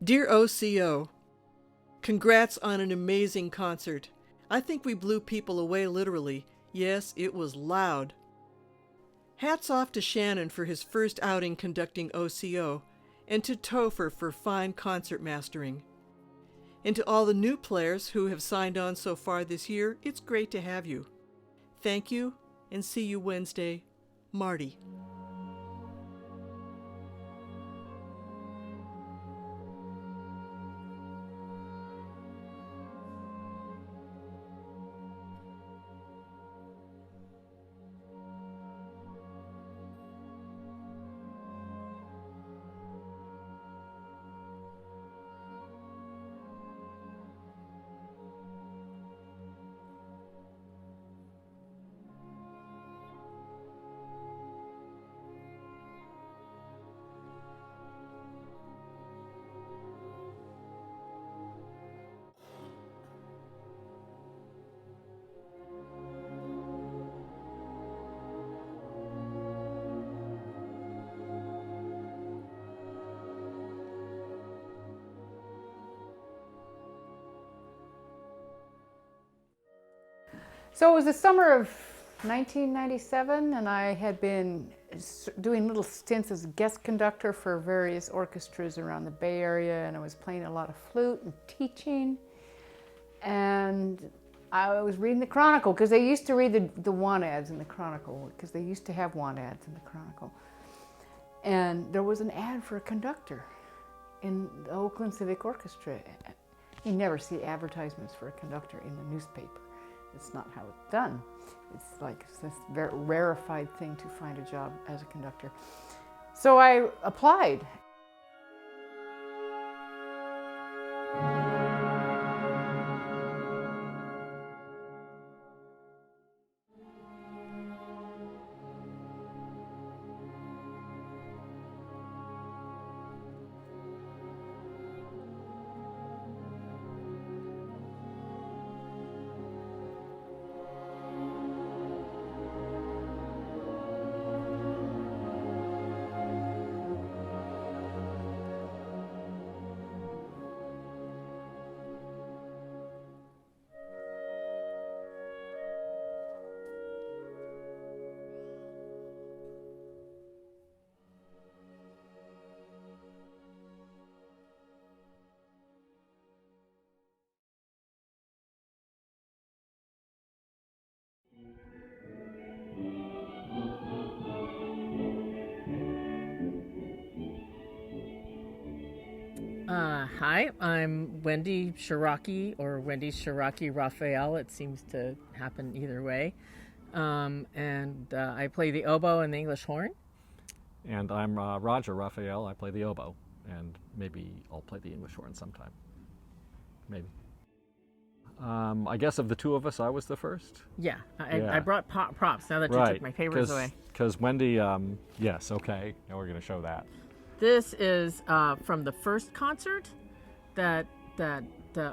Dear OCO, congrats on an amazing concert. I think we blew people away literally. Yes, it was loud. Hats off to Shannon for his first outing conducting OCO, and to Topher for fine concert mastering. And to all the new players who have signed on so far this year, it's great to have you. Thank you, and see you Wednesday. Marty. So it was the summer of 1997, and I had been doing little stints as a guest conductor for various orchestras around the Bay Area, and I was playing a lot of flute and teaching. And I was reading the Chronicle, because they used to read the want ads in the Chronicle, because they used to have want ads in the Chronicle. And there was an ad for a conductor in the Oakland Civic Orchestra. You never see advertisements for a conductor in the newspaper. It's not how it's done. It's like this very rarefied thing to find a job as a conductor. So I applied. Hi, I'm Wendy Shiraki, or Wendy Shiraki Raphael. It seems to happen either way. I play the oboe and the English horn. And I'm Roger Raphael. I play the oboe, and maybe I'll play the English horn sometime. Maybe. I guess of the two of us, I was the first. Yeah, I brought props now that you took my papers away. Because Wendy, yes, okay, now we're going to show that. This is from the first concert that the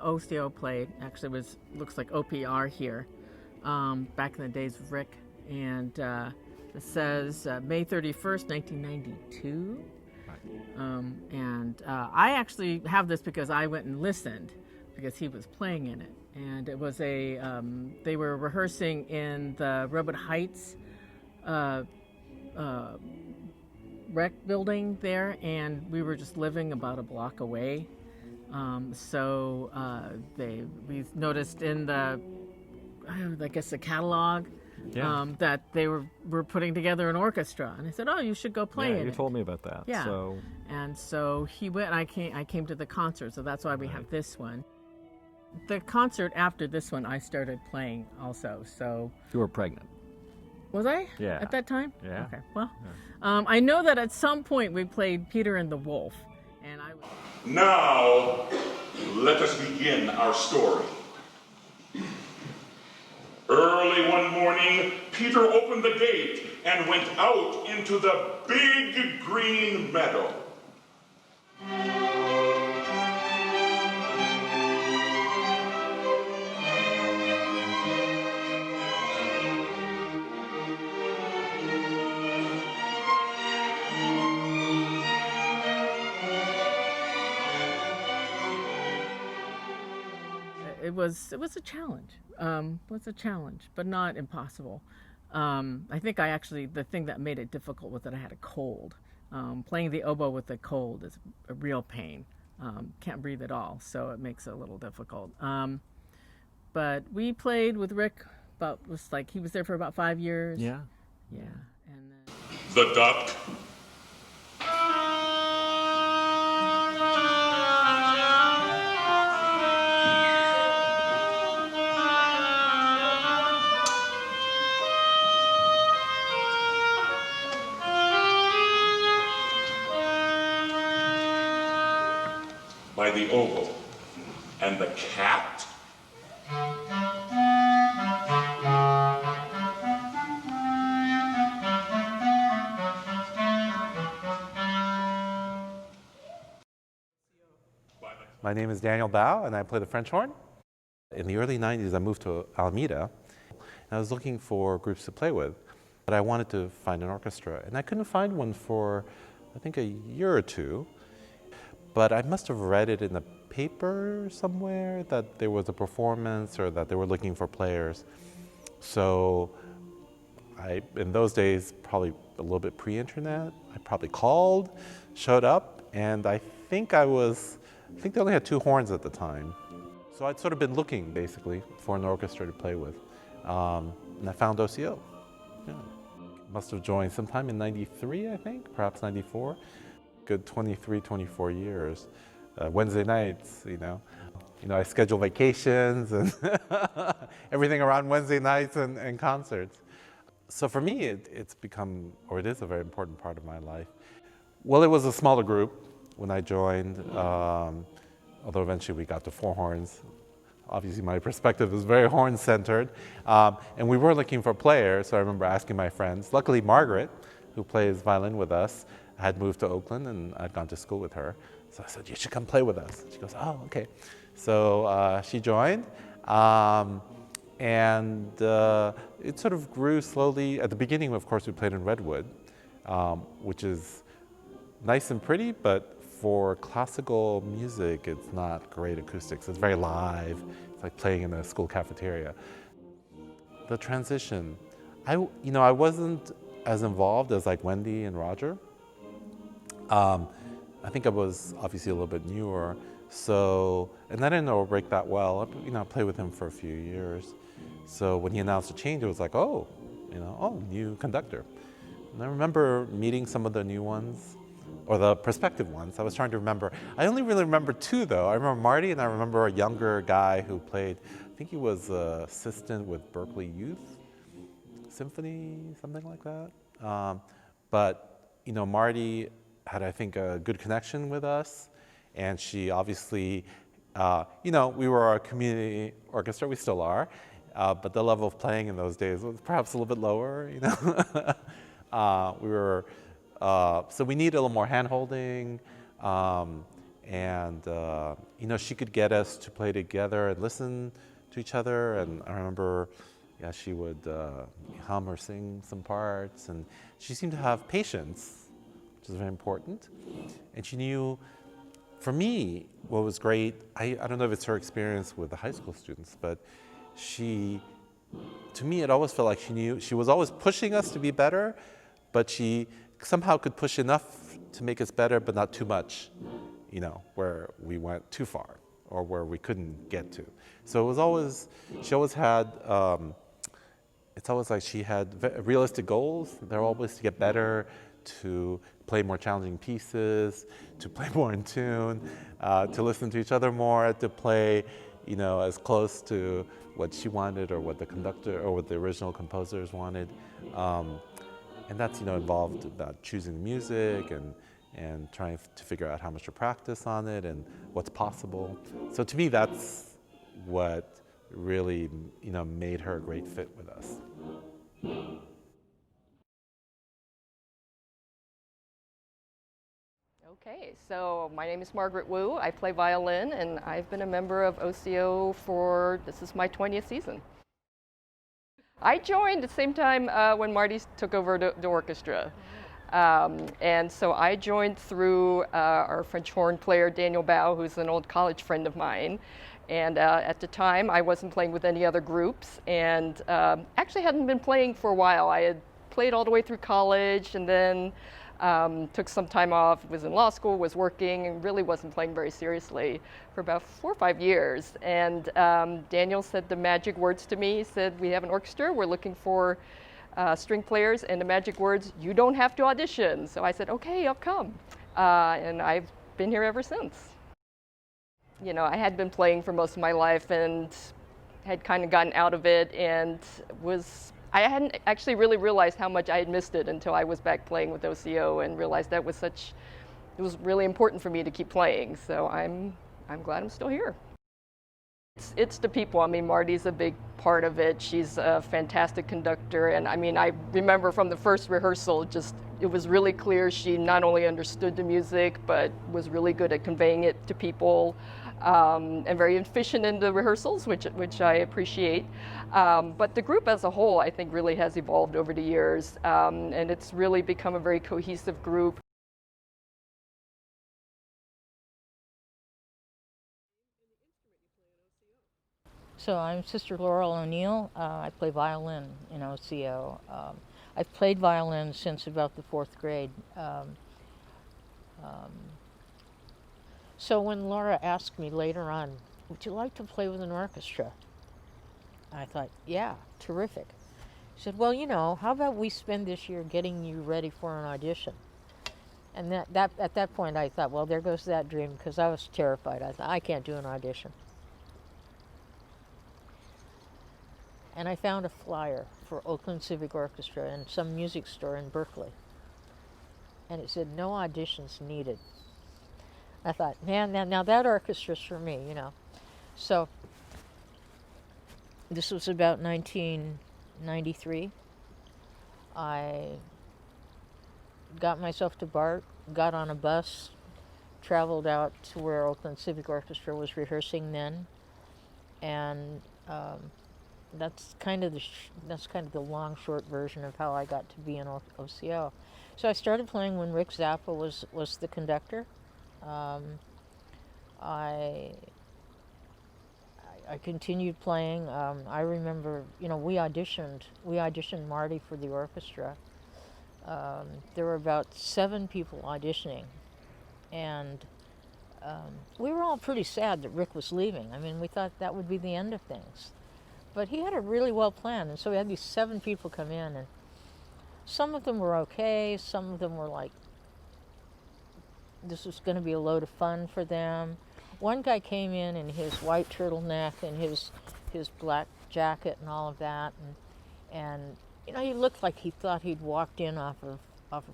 OCO played. Actually, looks like OPR here, back in the days of Ric, and it says May 31st, 1992. Right. I actually have this because I went and listened because he was playing in it, and it was they were rehearsing in the Robert Heights rec building there, and we were just living about a block away. We noticed in the catalog that they were putting together an orchestra, and I said, "Oh, you should go play in it." You told me about that. Yeah. And so he went. And I came to the concert, so that's why we have this one. The concert after this one, I started playing also. So you were pregnant. Was I? Yeah. At that time? Yeah. Okay. Well, I know that at some point we played Peter and the Wolf, and I. Now, let us begin our story. Early one morning, Peter opened the gate and went out into the big green meadow. was a challenge. Was a challenge, but not impossible. I think the thing that made it difficult was that I had a cold. Playing the oboe with a cold is a real pain. Can't breathe at all, so it makes it a little difficult. But we played with Ric he was there for about 5 years. Yeah. Yeah. And then The duck. By the oboe. And the cat? My name is Daniel Bao, and I play the French horn. In the early 90s, I moved to Alameda, and I was looking for groups to play with, but I wanted to find an orchestra, and I couldn't find one for, I think, a year or two, but I must have read it in the paper somewhere that there was a performance or that they were looking for players. So in those days, probably a little bit pre-internet, I probably called, showed up, and I think they only had 2 horns at the time. So I'd sort of been looking, basically, for an orchestra to play with. And I found OCO. Yeah. Must have joined sometime in 93, I think, perhaps 94. Good 23, 24 years. Wednesday nights, I schedule vacations and everything around Wednesday nights and concerts. So for me, it is a very important part of my life. Well, it was a smaller group when I joined, although eventually we got to 4 horns. Obviously, my perspective is very horn-centered. And we were looking for players, so I remember asking my friends. Luckily, Margaret, who plays violin with us, had moved to Oakland, and I'd gone to school with her. So I said, you should come play with us. She goes, oh, okay. So she joined, and it sort of grew slowly. At the beginning, of course, we played in Redwood, which is nice and pretty, but for classical music, it's not great acoustics. It's very live. It's like playing in a school cafeteria. The transition, I wasn't as involved as like Wendy and Roger. I think I was obviously a little bit newer, and I didn't know Ric that well. I played with him for a few years. So when he announced a change, it was like, new conductor. And I remember meeting some of the new ones, or the prospective ones. I was trying to remember. I only really remember 2, though. I remember Marty, and I remember a younger guy who played, I think he was an assistant with Berkeley Youth Symphony, something like that. But Marty had, I think, a good connection with us, and she obviously, we were a community orchestra, we still are, but the level of playing in those days was perhaps a little bit lower, so we needed a little more hand-holding, and she could get us to play together and listen to each other, and I remember, she would hum or sing some parts, and she seemed to have patience, which is very important. And she knew, for me, what was great, I don't know if it's her experience with the high school students, but to me, it always felt like she was always pushing us to be better, but she somehow could push enough to make us better, but not too much, where we went too far or where we couldn't get to. So she always had, it's always like she had realistic goals. They're always to get better, to play more challenging pieces, to play more in tune, to listen to each other more, to play, as close to what she wanted or what the conductor or what the original composers wanted. And that's, involved about choosing music and trying to figure out how much to practice on it and what's possible. So to me, that's what really, made her a great fit with us. Okay, so my name is Margaret Wu. I play violin, and I've been a member of OCO this is my 20th season. I joined at the same time when Marty took over the orchestra. And so I joined through our French horn player, Daniel Bao, who's an old college friend of mine. And at the time, I wasn't playing with any other groups, and actually hadn't been playing for a while. I had played all the way through college, and then took some time off, was in law school, was working, and really wasn't playing very seriously for about 4 or 5 years. And Daniel said the magic words to me. He said, "We have an orchestra, we're looking for string players," and the magic words, "You don't have to audition." So I said, "Okay, I'll come." And I've been here ever since. You know, I had been playing for most of my life and had kind of gotten out of it, and I hadn't actually really realized how much I had missed it until I was back playing with OCO and realized it was really important for me to keep playing. So I'm glad I'm still here. It's the people. I mean, Marty's a big part of it. She's a fantastic conductor, and I mean, I remember from the first rehearsal, it was really clear she not only understood the music, but was really good at conveying it to people, and very efficient in the rehearsals, which I appreciate. But the group as a whole, I think, really has evolved over the years, and it's really become a very cohesive group. So I'm Sister Laurel O'Neill. I play violin in OCO. I've played violin since about the 4th grade. So when Laura asked me later on, "Would you like to play with an orchestra?" I thought, yeah, terrific. She said, "Well, you know, how about we spend this year getting you ready for an audition?" And at that point I thought, well, there goes that dream, because I was terrified. I thought, I can't do an audition. And I found a flyer for Oakland Civic Orchestra in some music store in Berkeley. And it said, "No auditions needed." I thought, man, now that orchestra's for me, you know. So this was about 1993. I got myself to BART, got on a bus, traveled out to where Oakland Civic Orchestra was rehearsing then, and that's kind of the long, short version of how I got to be in OCO. So I started playing when Ric Zappa was the conductor. I continued playing. I remember, you know, we auditioned Marty for the orchestra. There were about 7 people auditioning, and we were all pretty sad that Rick was leaving. I mean, we thought that would be the end of things. But he had it really well planned, and so we had these 7 people come in, and some of them were okay, some of them were like, this was going to be a load of fun for them. One guy came in his white turtleneck and his black jacket and all of that, and you know, he looked like he thought he'd walked in off of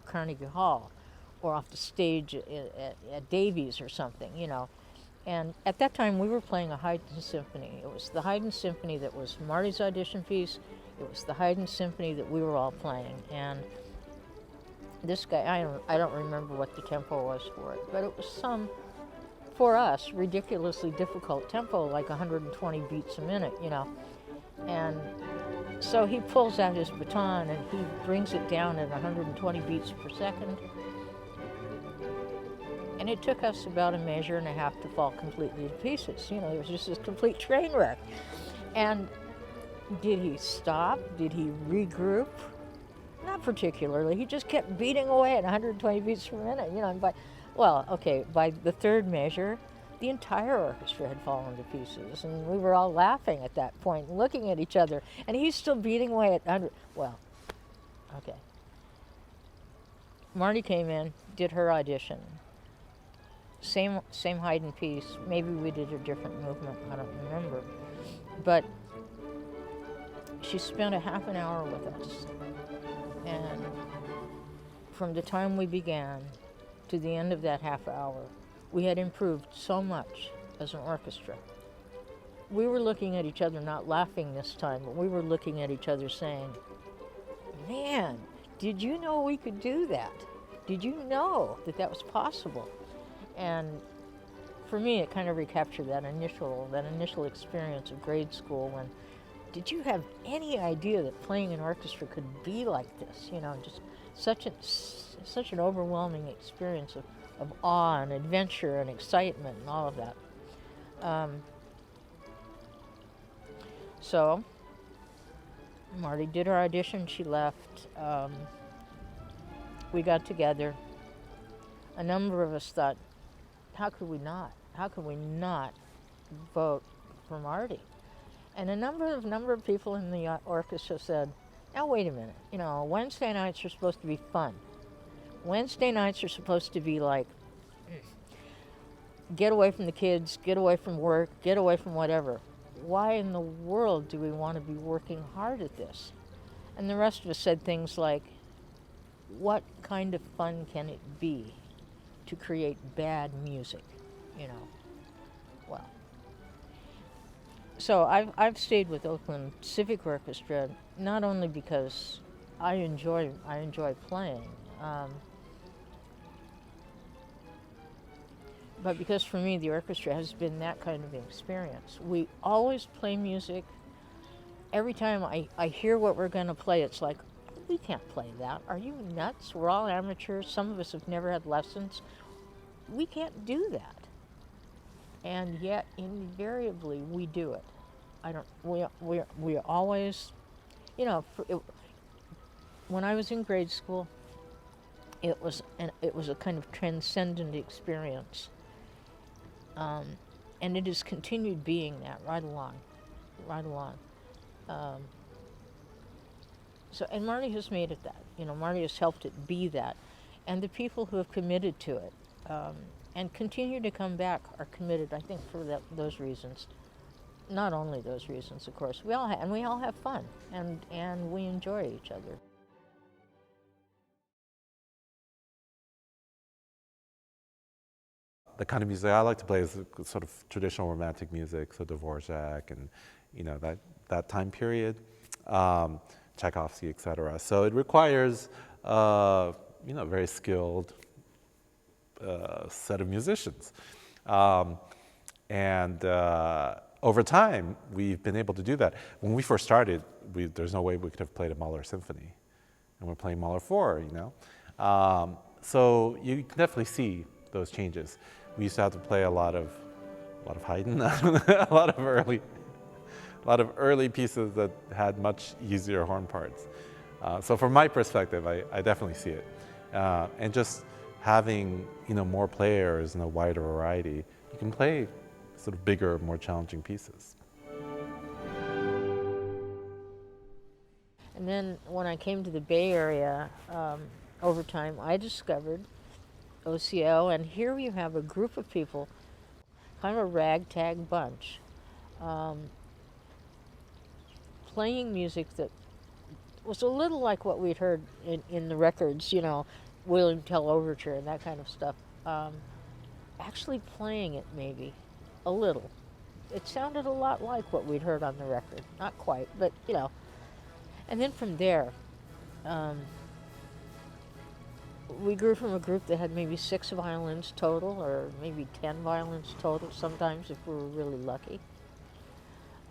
Carnegie Hall or off the stage at Davies or something, you know. And at that time, we were playing a Haydn symphony. It was the Haydn symphony that was Marty's audition piece. It was the Haydn symphony that we were all playing. And this guy, I don't remember what the tempo was for it, but it was some, for us, ridiculously difficult tempo, like 120 beats a minute, you know. And so he pulls out his baton and he brings it down at 120 beats per second. And it took us about a measure and a half to fall completely to pieces. You know, it was just this complete train wreck. And did he stop? Did he regroup? Not particularly. He just kept beating away at 120 beats per minute. You know, and by the 3rd measure, the entire orchestra had fallen to pieces, and we were all laughing at that point, looking at each other. And he's still beating away at 100. Well, okay. Marty came in, did her audition. Same Haydn piece. Maybe we did a different movement. I don't remember. But she spent a half an hour with us. And from the time we began to the end of that half hour, we had improved so much as an orchestra. We were looking at each other, not laughing this time, but we were looking at each other saying, "Man, did you know we could do that? Did you know that that was possible?" And for me, it kind of recaptured that initial experience of grade school when, did you have any idea that playing an orchestra could be like this? You know, just such an overwhelming experience of awe and adventure and excitement and all of that. So Marty did her audition, she left. We got together. A number of us thought, how could we not? How could we not vote for Marty? And a number of people in the orchestra said, now wait a minute, you know, Wednesday nights are supposed to be fun. Wednesday nights are supposed to be like, get away from the kids, get away from work, get away from whatever. Why in the world do we want to be working hard at this? And the rest of us said things like, what kind of fun can it be to create bad music, you know? Well, so I've stayed with Oakland Civic Orchestra not only because I enjoy playing, but because for me the orchestra has been that kind of experience. We always play music. Every time I hear what we're going to play, it's like, we can't play that. Are you nuts? We're all amateurs. Some of us have never had lessons. We can't do that. And yet, invariably, we do it. We always, you know, when I was in grade school, it was a kind of transcendent experience. And it has continued being that right along. So, and Marty has made it that. You know, Marty has helped it be that. And the people who have committed to it and continue to come back are committed, I think, for those reasons. Not only those reasons, of course. We all have fun, and we enjoy each other. The kind of music I like to play is sort of traditional romantic music, so Dvorak and, you know, that time period. Tchaikovsky, etc. So it requires, you know, a very skilled set of musicians. Over time, we've been able to do that. When we first started, there's no way we could have played a Mahler symphony. And we're playing Mahler 4, you know. So you can definitely see those changes. We used to have to play a lot of Haydn, a lot of early pieces that had much easier horn parts. So from my perspective, I definitely see it. And just having, you know, more players and a wider variety, you can play sort of bigger, more challenging pieces. And then when I came to the Bay Area, over time, I discovered OCO, and here you have a group of people, kind of a ragtag bunch, playing music that was a little like what we'd heard in the records, you know, William Tell Overture and that kind of stuff. Actually playing it maybe a little. It sounded a lot like what we'd heard on the record. Not quite, but you know. And then from there, we grew from a group that had maybe 6 violins total, or maybe 10 violins total sometimes if we were really lucky.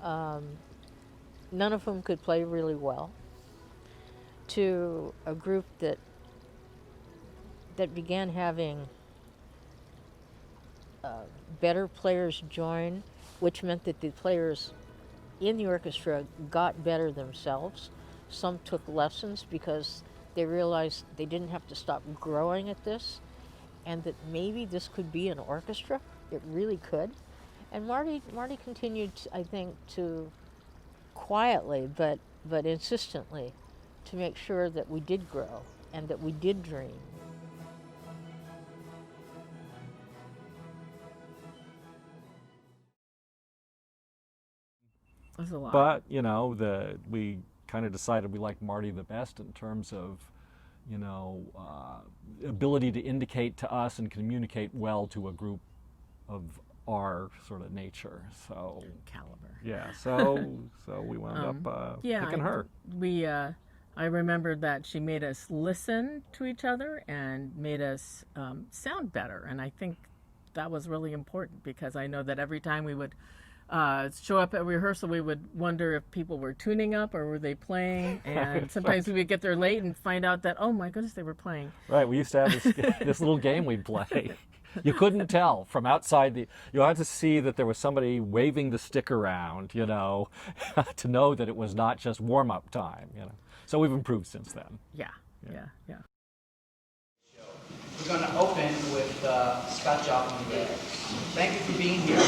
None of whom could play really well, to a group that began having better players join, which meant that the players in the orchestra got better themselves. Some took lessons because they realized they didn't have to stop growing at this, and that maybe this could be an orchestra. It really could. And Marty continued, I think, to quietly but insistently to make sure that we did grow and that we did dream. That's a lot. But, you know, we kind of decided we liked Marty the best in terms of, you know, ability to indicate to us and communicate well to a group of our sort of nature. So Caliber. yeah, so we wound up picking her. I remember that she made us listen to each other and made us sound better, and I think that was really important, because I know that every time we would show up at rehearsal, we would wonder if people were tuning up or were they playing, and sometimes we would get there late and find out that, oh my goodness, they were playing. Right, we used to have this little game we'd play. You couldn't tell from outside you had to see that there was somebody waving the stick around, to know that it was not just warm-up time, So we've improved since then. Yeah. We're going to open with Scott Joplin. Thank you for being here.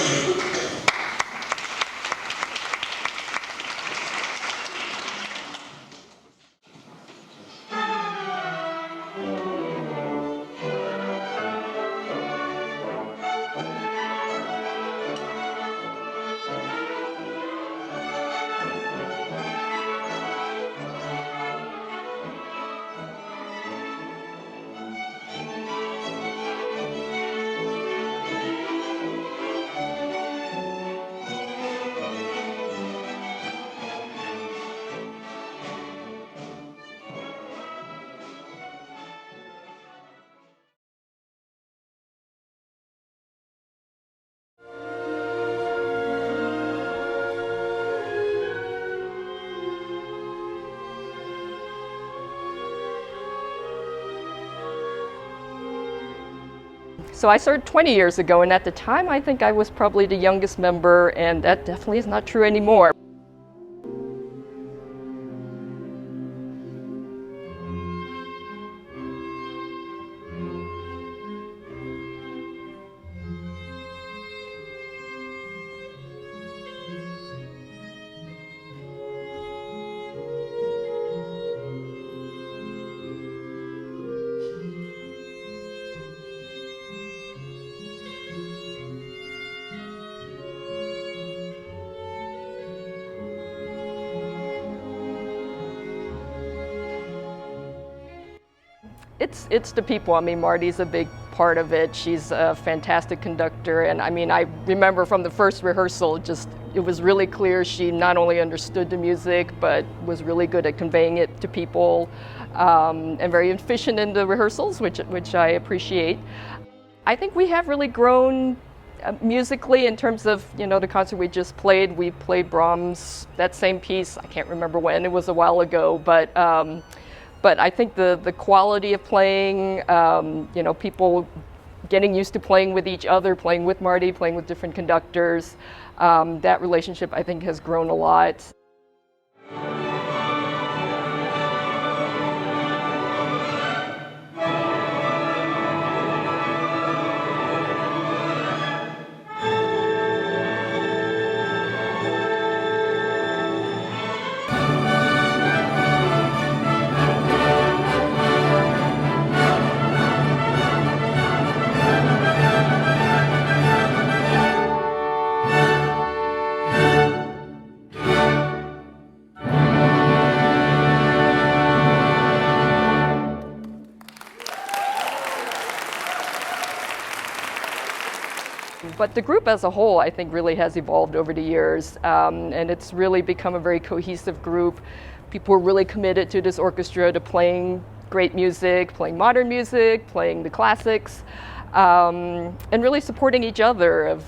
So I started 20 years ago, and at the time I think I was probably the youngest member, and that definitely is not true anymore. It's the people. I mean, Marty's a big part of it. She's a fantastic conductor, and I mean, I remember from the first rehearsal, it was really clear she not only understood the music, but was really good at conveying it to people, and very efficient in the rehearsals, which I appreciate. I think we have really grown musically in terms of, the concert we just played. We played Brahms, that same piece. I can't remember when, it was a while ago, but I think the quality of playing, people getting used to playing with each other, playing with Marty, playing with different conductors, that relationship I think has grown a lot. But the group as a whole, I think, really has evolved over the years, and it's really become a very cohesive group. People are really committed to this orchestra, to playing great music, playing modern music, playing the classics, and really supporting each other of,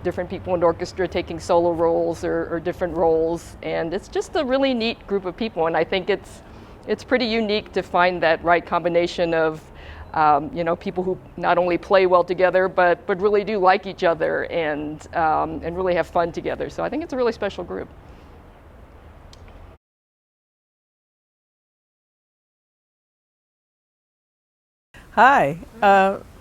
different people in the orchestra taking solo roles or different roles. And it's just a really neat group of people, and I think it's pretty unique to find that right combination of people who not only play well together, but really do like each other and really have fun together. So I think it's a really special group. Hi,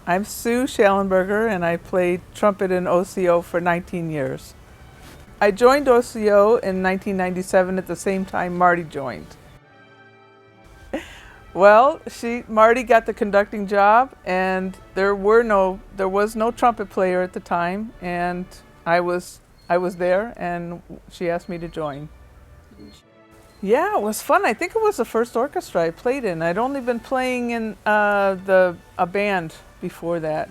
I'm Sue Schallenberger, and I played trumpet in OCO for 19 years. I joined OCO in 1997 at the same time Marty joined. Well, Marty got the conducting job, and there was no trumpet player at the time, and I was there, and she asked me to join. Yeah, it was fun. I think it was the first orchestra I played in. I'd only been playing in a band before that.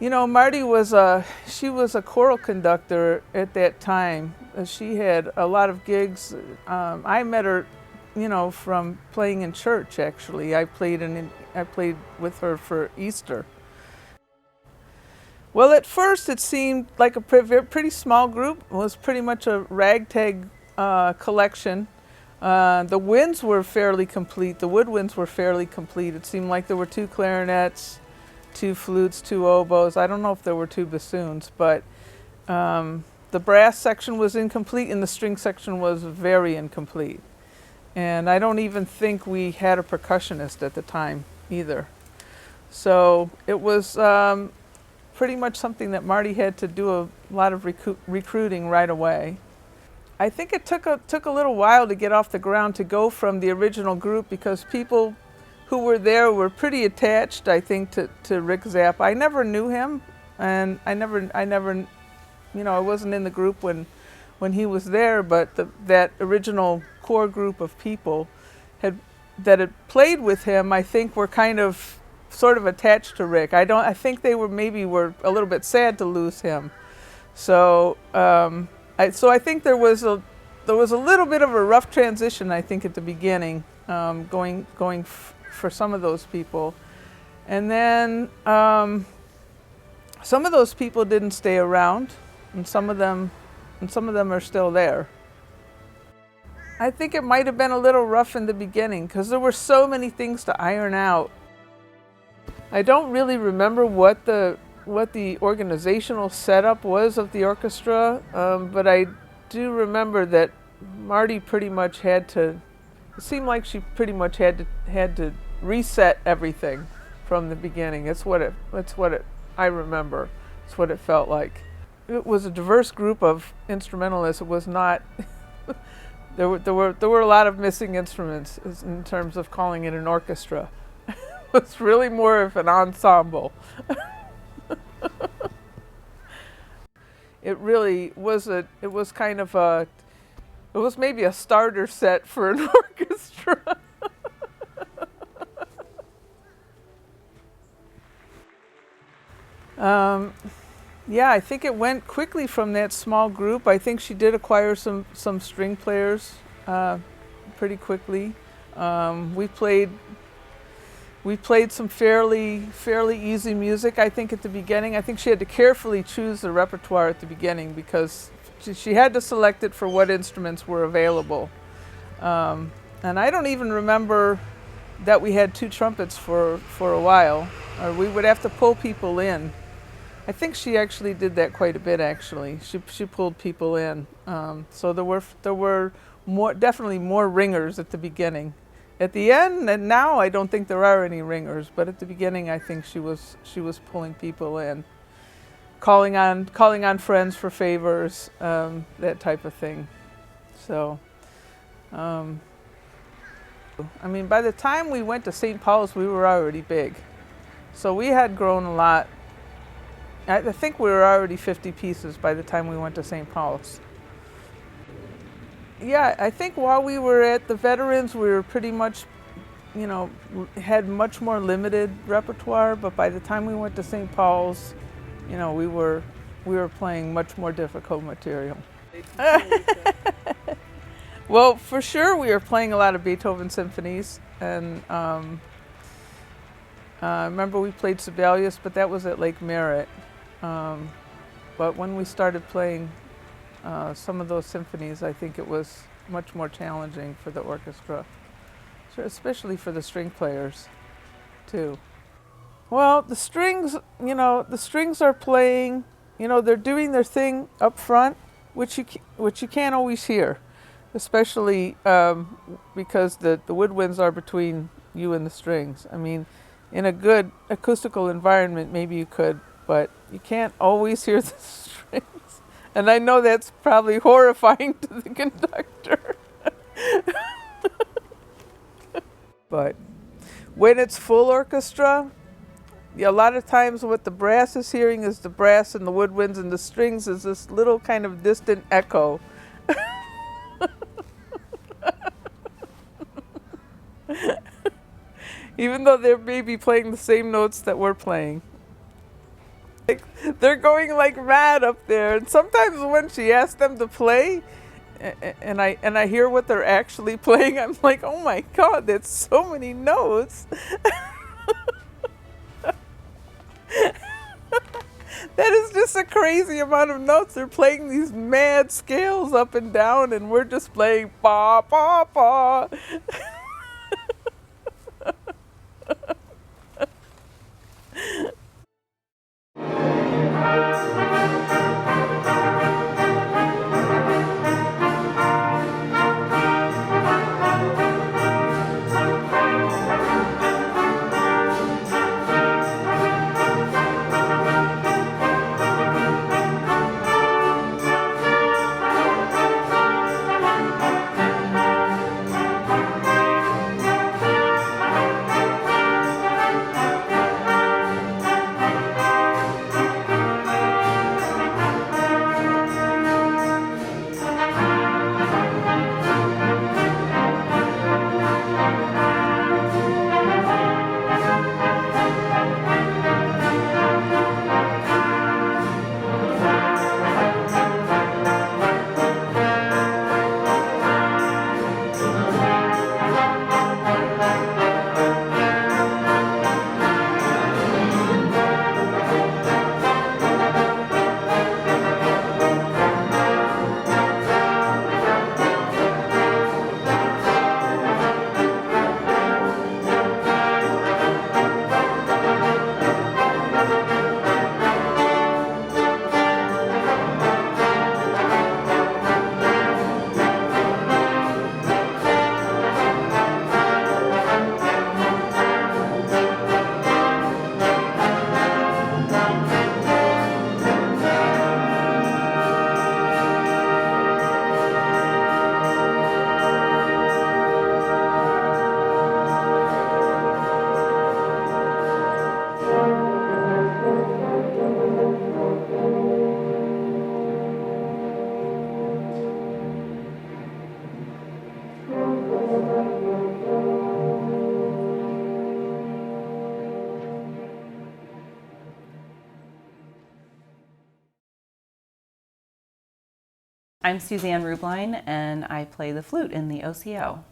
Marty was a choral conductor at that time. She had a lot of gigs. I met her from playing in church, actually. I played with her for Easter. Well, at first it seemed like a pretty small group. It was pretty much a ragtag collection. The winds were fairly complete. The woodwinds were fairly complete. It seemed like there were 2 clarinets, 2 flutes, 2 oboes. I don't know if there were 2 bassoons, but the brass section was incomplete and the string section was very incomplete. And I don't even think we had a percussionist at the time either. So it was pretty much something that Marty had to do a lot of recruiting right away. I think it took a little while to get off the ground, to go from the original group, because people who were there were pretty attached, I think, to Ric Zappa. I never knew him, and I never, you know, I wasn't in the group when he was there, but that original core group of people that had played with him, I think, were kind of sort of attached to Ric. I think they were a little bit sad to lose him. So I think there was a little bit of a rough transition, I think, at the beginning, going for some of those people, and then some of those people didn't stay around, and some of them are still there. I think it might have been a little rough in the beginning because there were so many things to iron out. I don't really remember what the organizational setup was of the orchestra, but I do remember that Marty pretty much had to. It seemed like she pretty much had to reset everything from the beginning. That's what I remember. It's what it felt like. It was a diverse group of instrumentalists. It was not. There were a lot of missing instruments in terms of calling it an orchestra. It's really more of an ensemble. It really was it was kind of it was maybe a starter set for an orchestra. Yeah, I think it went quickly from that small group. I think she did acquire some string players pretty quickly. We played some fairly easy music, I think, at the beginning. I think she had to carefully choose the repertoire at the beginning because she had to select it for what instruments were available. And I don't even remember that we had 2 trumpets for a while, or we would have to pull people in. I think she actually did that quite a bit, actually. She pulled people in. So there were definitely more ringers at the beginning. At the end, and now I don't think there are any ringers, but at the beginning I think she was pulling people in, calling on friends for favors, that type of thing. So, I mean, by the time we went to St. Paul's, we were already big. So we had grown a lot. I think we were already 50 pieces by the time we went to St. Paul's. Yeah, I think while we were at the Veterans, we were pretty much, you know, had much more limited repertoire, but by the time we went to St. Paul's, you know, we were playing much more difficult material. Well, for sure we were playing a lot of Beethoven symphonies, and I remember we played Sibelius, but that was at Lake Merritt. But when we started playing some of those symphonies, I think it was much more challenging for the orchestra, especially for the string players, too. Well, the strings, you know, the strings are playing, you know, they're doing their thing up front, which you can't always hear, especially because the woodwinds are between you and the strings. I mean, in a good acoustical environment, maybe you could, but you can't always hear the strings. And I know that's probably horrifying to the conductor. But when it's full orchestra, a lot of times what the brass is hearing is the brass and the woodwinds, and the strings is this little kind of distant echo. Even though they're maybe playing the same notes that we're playing. They're going like mad up there, and sometimes when she asks them to play, and I hear what they're actually playing, I'm like, oh my God, that's so many notes. That is just a crazy amount of notes. They're playing these mad scales up and down, and we're just playing ba ba ba. I'm Suzanne Rubline, and I play the flute in the OCO.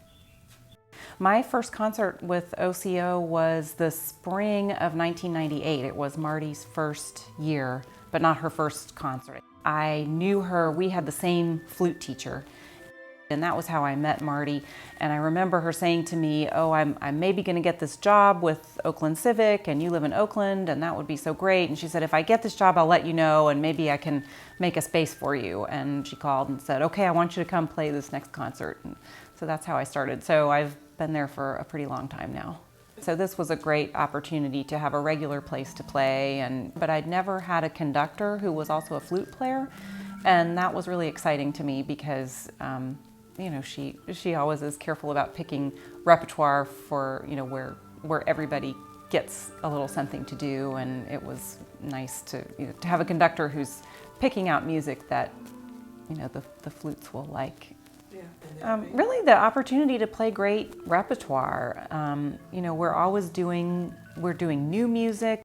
My first concert with OCO was the spring of 1998. It was Marty's first year, but not her first concert. I knew her, we had the same flute teacher, and that was how I met Marty. And I remember her saying to me, oh, I'm maybe gonna get this job with Oakland Civic, and you live in Oakland, and that would be so great. And she said, if I get this job, I'll let you know, and maybe I can make a space for you. And she called and said, okay, I want you to come play this next concert. And so that's how I started. So I've been there for a pretty long time now. So this was a great opportunity to have a regular place to play, but I'd never had a conductor who was also a flute player, and that was really exciting to me because you know, she always is careful about picking repertoire for, you know, where everybody gets a little something to do, and it was nice to, you know, to have a conductor who's picking out music that, you know, the flutes will like. Yeah. Really the opportunity to play great repertoire. You know, we're doing new music.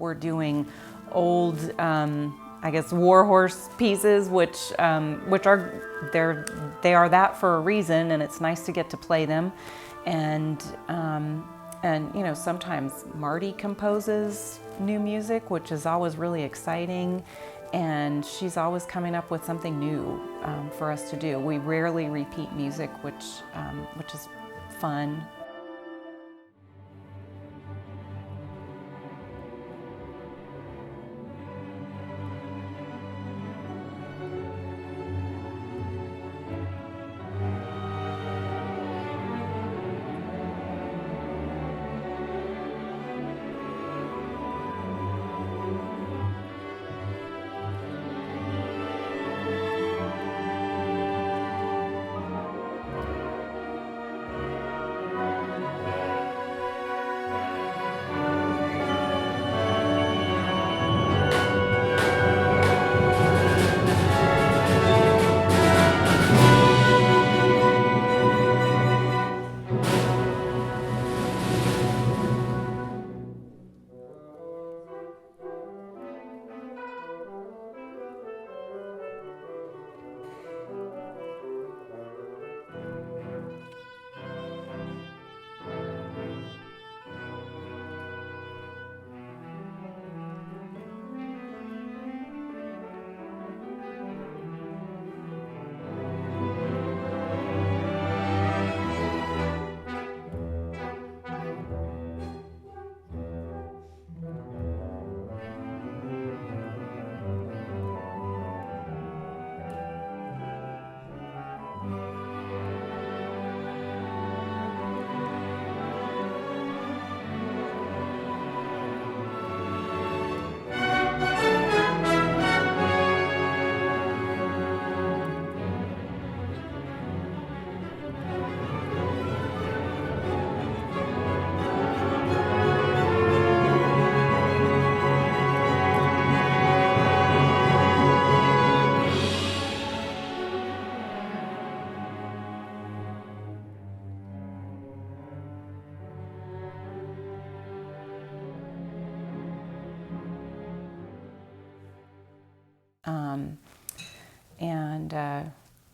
we're doing old, I guess, war horse pieces, which are they are that for a reason, and it's nice to get to play them. And you know, sometimes Marty composes new music, which is always really exciting, and she's always coming up with something new for us to do. We rarely repeat music, which is fun.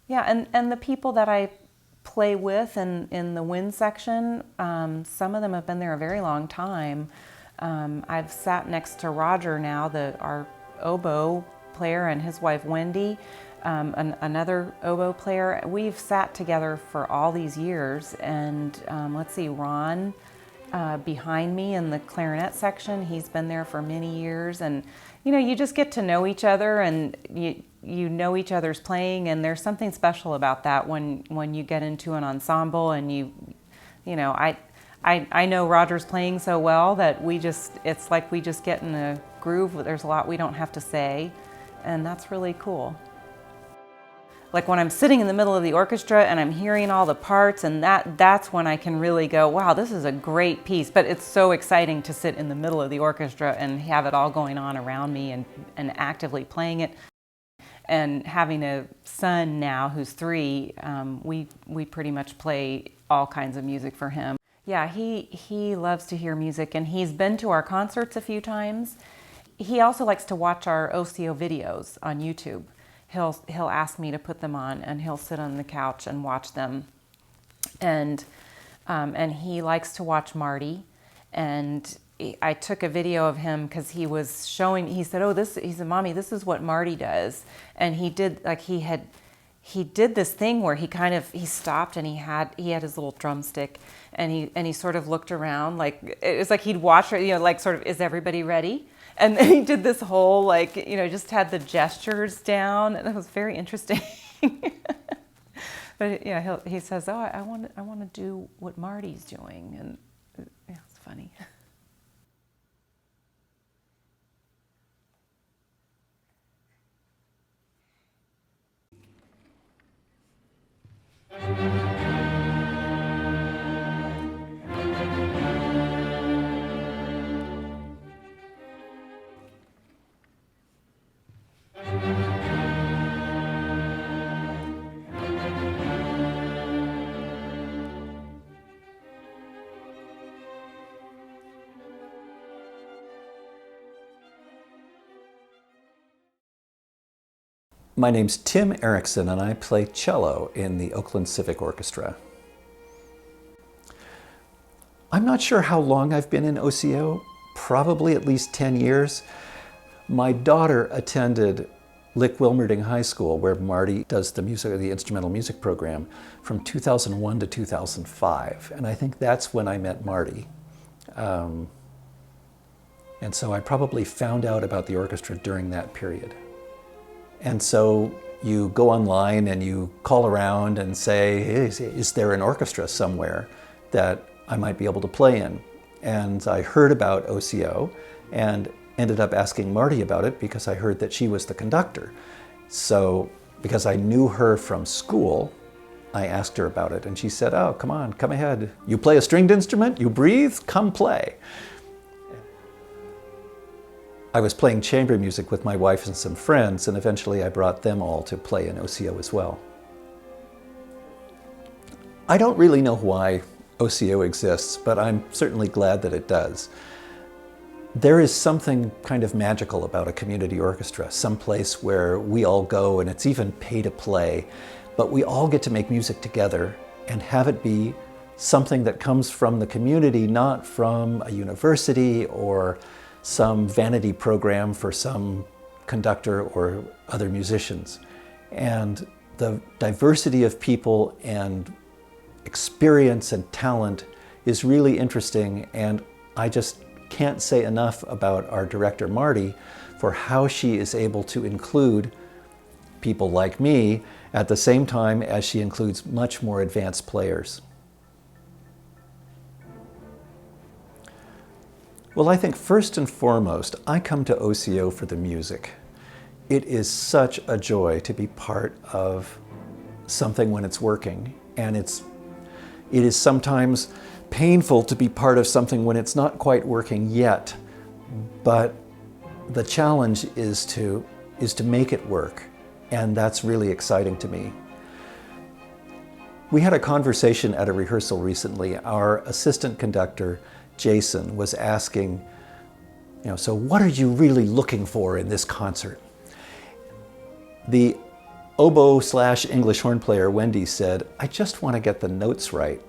Yeah, and the people that I play with in the wind section, some of them have been there a very long time. I've sat next to Roger now, our oboe player, and his wife Wendy, another oboe player. We've sat together for all these years, and let's see, Ron behind me in the clarinet section, he's been there for many years, and you know, you just get to know each other, and you know each other's playing, and there's something special about that when you get into an ensemble, and you know, I know Roger's playing so well that it's like we just get in a groove. There's a lot we don't have to say, and that's really cool. Like when I'm sitting in the middle of the orchestra and I'm hearing all the parts, and that's when I can really go, wow, this is a great piece. But it's so exciting to sit in the middle of the orchestra and have it all going on around me and actively playing it. And having a son now who's 3, we pretty much play all kinds of music for him. Yeah, he loves to hear music, and he's been to our concerts a few times. He also likes to watch our OCO videos on YouTube. He'll ask me to put them on, and he'll sit on the couch and watch them. And he likes to watch Marty. And I took a video of him because he was showing. He said, he said, Mommy, this is what Marty does. And he did he did this thing where he stopped, and he had his little drumstick, and he sort of looked around, like it was like he'd watch her, you know, like sort of, is everybody ready? And then he did this whole, like, you know, just had the gestures down, and it was very interesting. But yeah, he says, oh, I want to do what Marty's doing, and yeah, it's funny. My name's Tim Erickson, and I play cello in the Oakland Civic Orchestra. I'm not sure how long I've been in OCO, probably at least 10 years. My daughter attended Lick Wilmerding High School, where Marty does the instrumental music program, from 2001 to 2005. And I think that's when I met Marty. And so I probably found out about the orchestra during that period. And so you go online and you call around and say, hey, is there an orchestra somewhere that I might be able to play in? And I heard about OCO and ended up asking Marty about it because I heard that she was the conductor. So because I knew her from school, I asked her about it and she said, oh, come on, come ahead. You play a stringed instrument, you breathe, come play. I was playing chamber music with my wife and some friends, and eventually I brought them all to play in OCO as well. I don't really know why OCO exists, but I'm certainly glad that it does. There is something kind of magical about a community orchestra, some place where we all go and it's even pay to play, but we all get to make music together and have it be something that comes from the community, not from a university or some vanity program for some conductor or other musicians. And the diversity of people and experience and talent is really interesting, and I just can't say enough about our director Marty for how she is able to include people like me at the same time as she includes much more advanced players. Well, I think first and foremost, I come to OCO for the music. It is such a joy to be part of something when it's working, and it is sometimes painful to be part of something when it's not quite working yet, but the challenge is to make it work, and that's really exciting to me. We had a conversation at a rehearsal recently. Our assistant conductor, Jason, was asking, so what are you really looking for in this concert? The oboe/English horn player, Wendy, said, I just want to get the notes right.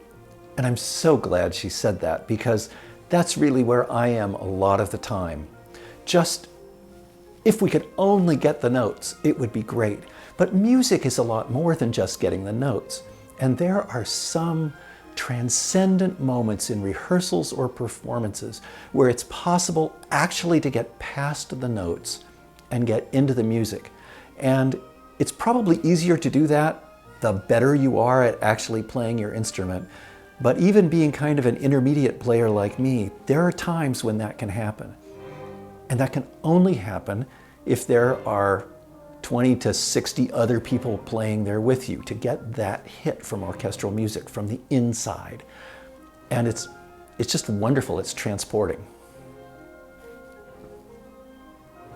And I'm so glad she said that, because that's really where I am a lot of the time. Just, if we could only get the notes, it would be great. But music is a lot more than just getting the notes. And there are some transcendent moments in rehearsals or performances where it's possible actually to get past the notes and get into the music. And it's probably easier to do that the better you are at actually playing your instrument. But even being kind of an intermediate player like me, there are times when that can happen. And that can only happen if there are 20 to 60 other people playing there with you to get that hit from orchestral music from the inside. And it's just wonderful, it's transporting.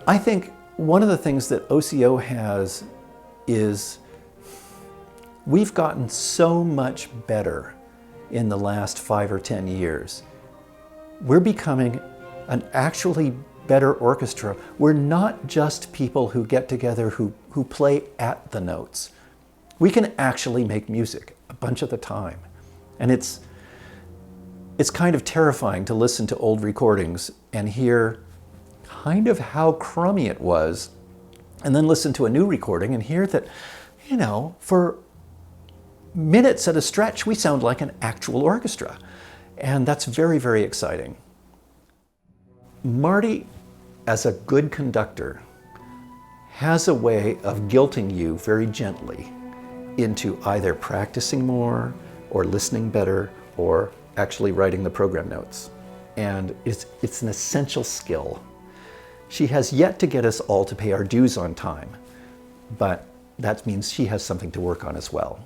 I think one of the things that OCO has is we've gotten so much better in the last 5 or 10 years. We're becoming an actually better orchestra. We're not just people who get together who play at the notes. We can actually make music a bunch of the time. And it's kind of terrifying to listen to old recordings and hear kind of how crummy it was, and then listen to a new recording and hear that, for minutes at a stretch, we sound like an actual orchestra. And that's very, very exciting. Marty, as a good conductor, has a way of guilting you very gently into either practicing more or listening better or actually writing the program notes. And it's an essential skill. She has yet to get us all to pay our dues on time, but that means she has something to work on as well.